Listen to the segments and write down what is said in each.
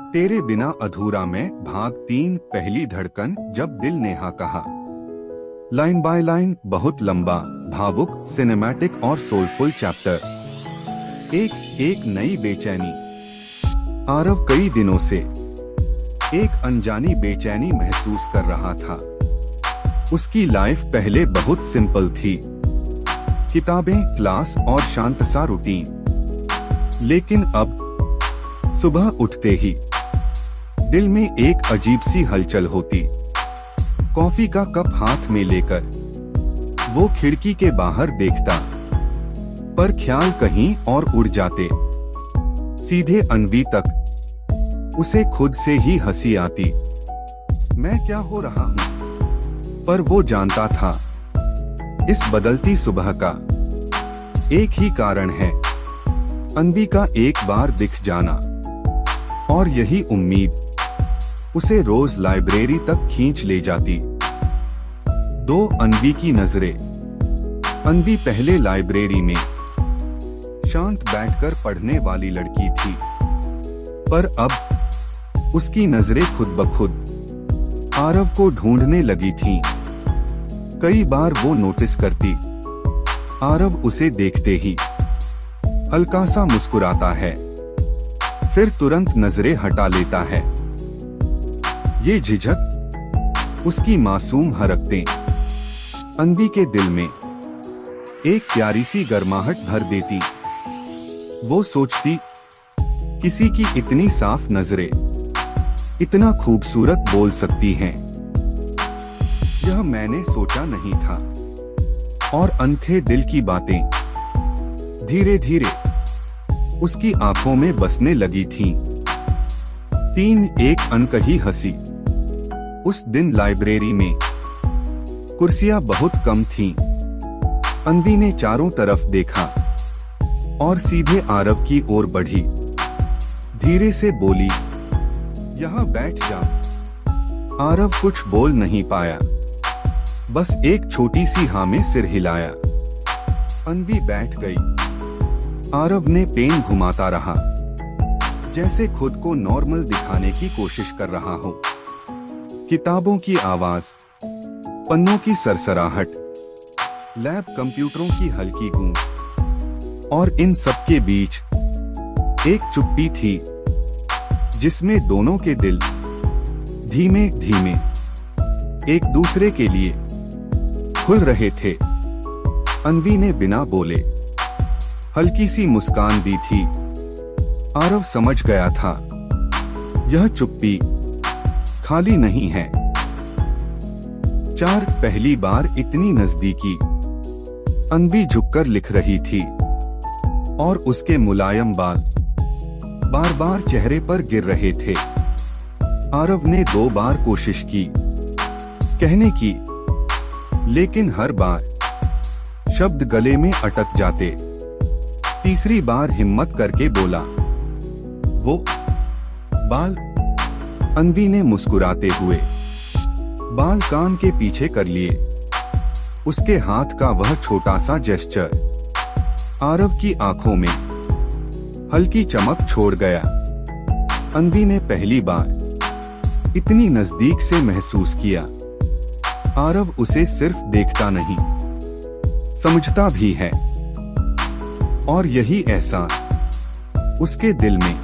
तेरे बिना अधूरा मैं भाग 3 पहली धड़कन जब दिल ने हाँ कहा। लाइन बाय लाइन बहुत लंबा, भावुक, सिनेमैटिक और सोलफुल चैप्टर। एक नई बेचैनी। आरव कई दिनों से एक अनजानी बेचैनी महसूस कर रहा था। उसकी लाइफ पहले बहुत सिंपल थी, किताबें, क्लास और शांत सा रूटीन। लेकिन अब सुबह उठते ही दिल में एक अजीब सी हलचल होती। कॉफी का कप हाथ में लेकर वो खिड़की के बाहर देखता, पर ख्याल कहीं और उड़ जाते, सीधे अनवी तक। उसे खुद से ही हंसी आती। मैं क्या हो रहा हूँ? पर वो जानता था, इस बदलती सुबह का एक ही कारण है, अनवी का एक बार दिख जाना। और यही उम्मीद उसे रोज लाइब्रेरी तक खींच ले जाती। दो अनवी की नजरें। अनवी पहले लाइब्रेरी में शांत बैठकर पढ़ने वाली लड़की थी, पर अब उसकी नजरें खुद ब खुद आरव को ढूंढने लगी थीं। कई बार वो नोटिस करती, आरव उसे देखते ही हल्का सा मुस्कुराता है, फिर तुरंत नजरें हटा लेता है। ये झिझक, उसकी मासूम हरकतें अनवी के दिल में एक प्यारी सी गर्माहट भर देती। वो सोचती, किसी की इतनी साफ नजरें इतना खूबसूरत बोल सकती हैं। यह मैंने सोचा नहीं था। और अनखे दिल की बातें धीरे धीरे उसकी आंखों में बसने लगी थीं। एक अनकही हंसी। उस दिन लाइब्रेरी में कुर्सियां बहुत कम थीं। अनवी ने चारों तरफ देखा और सीधे आरव की ओर बढ़ी। धीरे से बोली, यहाँ बैठ जा। आरव कुछ बोल नहीं पाया, बस एक छोटी सी हाँ में सिर हिलाया। अनवी बैठ गई। आरव ने पेन घुमाता रहा, जैसे खुद को नॉर्मल दिखाने की कोशिश कर रहा हो। किताबों की आवाज, पन्नों की सरसराहट, लैब कंप्यूटरों की हल्की गूंज, और इन सब के बीच एक चुप्पी थी, जिसमें दोनों के दिल धीमे धीमे एक दूसरे के लिए खुल रहे थे। अनवी ने बिना बोले हल्की सी मुस्कान दी थी। आरव समझ गया था, यह चुप्पी खाली नहीं है। पहली बार इतनी नजदीकी। अनवी झुककर लिख रही थी और उसके मुलायम बाल बार बार चेहरे पर गिर रहे थे। आरव ने 2 बार कोशिश की कहने की, लेकिन हर बार शब्द गले में अटक जाते। तीसरी बार हिम्मत करके बोला, वो बाल। अनवी ने मुस्कुराते हुए बाल कान के पीछे कर लिए। उसके हाथ का वह छोटा सा जेस्चर आरव की आंखों में हल्की चमक छोड़ गया। अनवी ने पहली बार इतनी नजदीक से महसूस किया। आरव उसे सिर्फ देखता नहीं, समझता भी है। और यही एहसास उसके दिल में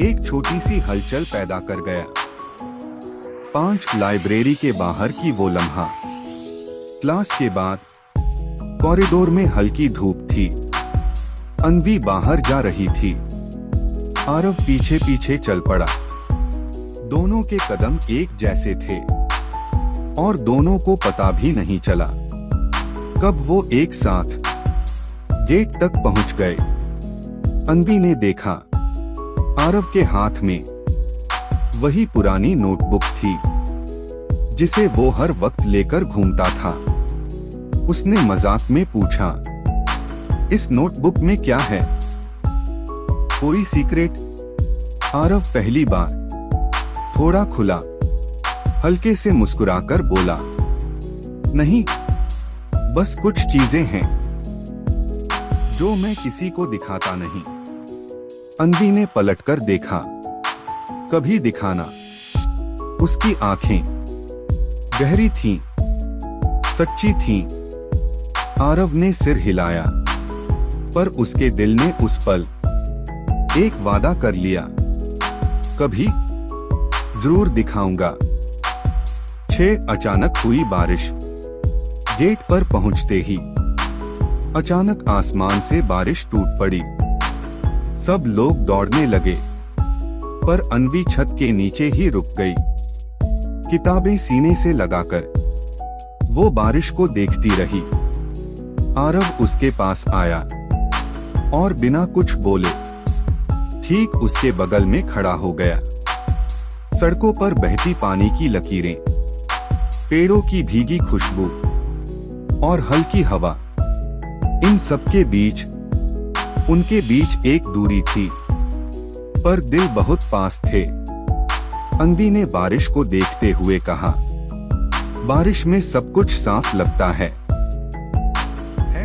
एक छोटी सी हलचल पैदा कर गया। 5 लाइब्रेरी के बाहर की वो लम्हा। क्लास के बाद कॉरिडोर में हल्की धूप थी। अनवी बाहर जा रही थी। आरव पीछे पीछे चल पड़ा। दोनों के कदम एक जैसे थे और दोनों को पता भी नहीं चला कब वो एक साथ गेट तक पहुंच गए। अनवी ने देखा, आरव के हाथ में वही पुरानी नोटबुक थी, जिसे वो हर वक्त लेकर घूमता था। उसने मजाक में पूछा, इस नोटबुक में क्या है? कोई सीक्रेट? आरव पहली बार थोड़ा खुला, हल्के से मुस्कुराकर बोला, नहीं, बस कुछ चीजें हैं जो मैं किसी को दिखाता नहीं। अनवी ने पलटकर देखा। कभी दिखाना। उसकी आंखें गहरी थीं, सच्ची थीं। आरव ने सिर हिलाया, पर उसके दिल ने उस पल एक वादा कर लिया, कभी जरूर दिखाऊंगा। 6 अचानक हुई बारिश। गेट पर पहुंचते ही अचानक आसमान से बारिश टूट पड़ी। सब लोग दौड़ने लगे, पर अन्वी छत के नीचे ही रुक गई। किताबें सीने से लगाकर वो बारिश को देखती रही। आरव उसके पास आया और बिना कुछ बोले ठीक उसके बगल में खड़ा हो गया। सड़कों पर बहती पानी की लकीरें, पेड़ों की भीगी खुशबू और हल्की हवा, इन सबके बीच उनके बीच एक दूरी थी, पर दिल बहुत पास थे। अन्वी ने बारिश को देखते हुए कहा, बारिश में सब कुछ साफ लगता है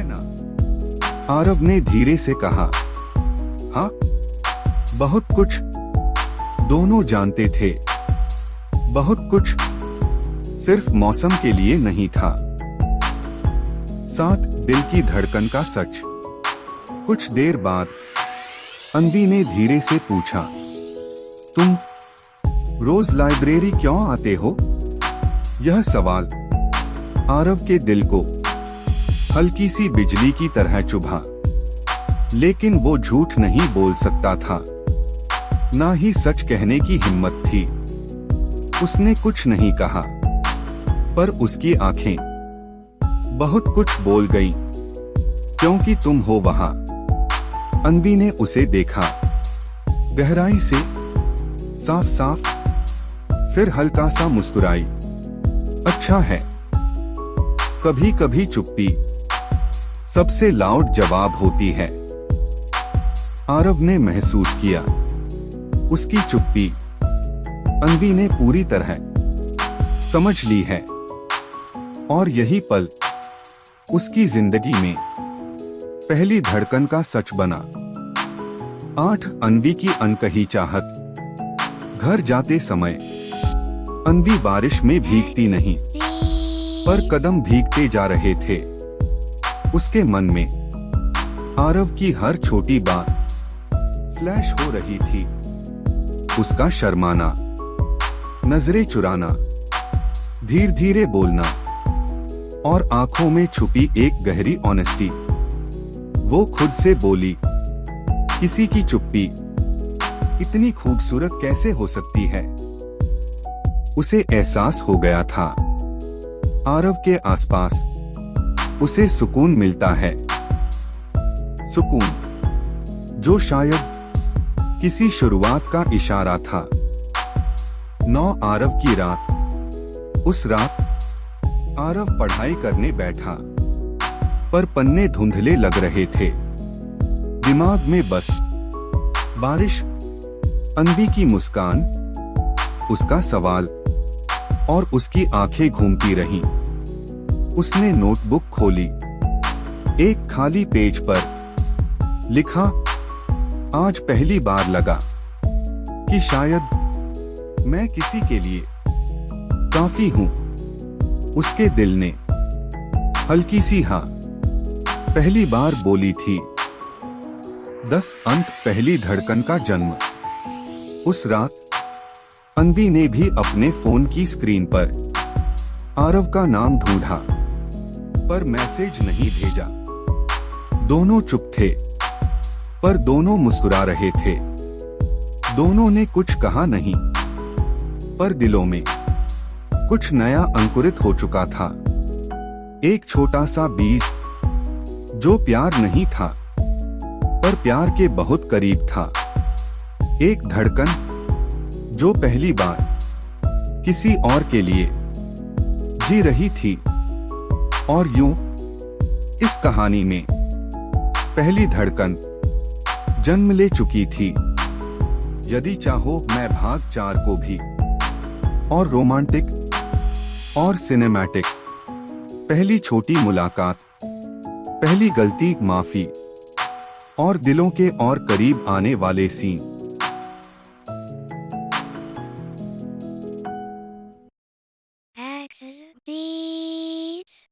ना? आरव ने धीरे से कहा, हाँ, बहुत कुछ। दोनों जानते थे, बहुत कुछ सिर्फ मौसम के लिए नहीं था। साथ दिल की धड़कन का सच। कुछ देर बाद अन्वी ने धीरे से पूछा, तुम रोज लाइब्रेरी क्यों आते हो? यह सवाल आरव के दिल को हल्की सी बिजली की तरह चुभा, लेकिन वो झूठ नहीं बोल सकता था, ना ही सच कहने की हिम्मत थी। उसने कुछ नहीं कहा, पर उसकी आंखें बहुत कुछ बोल गईं, क्योंकि तुम हो वहां। अन्वी ने उसे देखा, गहराई से, साफ साफ, फिर हल्का सा मुस्कुराई। अच्छा है। कभी कभी चुप्पी सबसे लाउड जवाब होती है। आरव ने महसूस किया, उसकी चुप्पी अन्वी ने पूरी तरह समझ ली है, और यही पल उसकी जिंदगी में पहली धड़कन का सच बना। 8 अन्वी की अनकही चाहत। घर जाते समय अन्वी बारिश में भीगती नहीं, पर कदम भीगते जा रहे थे। उसके मन में आरव की हर छोटी बात फ्लैश हो रही थी। उसका शर्माना, नजरें चुराना, धीरे धीरे बोलना, और आंखों में छुपी एक गहरी ऑनेस्टी। वो खुद से बोली, किसी की चुप्पी इतनी खूबसूरत कैसे हो सकती है? उसे एहसास हो गया था, आरव के आसपास उसे सुकून मिलता है। सुकून जो शायद किसी शुरुआत का इशारा था। 9 आरव की रात। उस रात आरव पढ़ाई करने बैठा, पर पन्ने धुंधले लग रहे थे। दिमाग में बस बारिश, अन्वी की मुस्कान, उसका सवाल, और उसकी आंखें घूमती रहीं। उसने नोटबुक खोली। एक खाली पेज पर लिखा, आज पहली बार लगा कि शायद मैं किसी के लिए काफी हूं। उसके दिल ने हल्की सी हाँ पहली बार बोली थी। 10 अंक पहली धड़कन का जन्म। उस रात अन्वी ने भी अपने फोन की स्क्रीन पर आरव का नाम ढूंढा, पर मैसेज नहीं भेजा। दोनों चुप थे, पर दोनों मुस्कुरा रहे थे। दोनों ने कुछ कहा नहीं, पर दिलों में कुछ नया अंकुरित हो चुका था। एक छोटा सा बीज जो प्यार नहीं था, पर प्यार के बहुत करीब था। एक धड़कन जो पहली बार किसी और के लिए जी रही थी। और यूं इस कहानी में पहली धड़कन जन्म ले चुकी थी। यदि चाहो मैं भाग 4 को भी और रोमांटिक और सिनेमैटिक, पहली छोटी मुलाकात, पहली गलती, माफी, और दिलों के और करीब आने वाले सीन। XD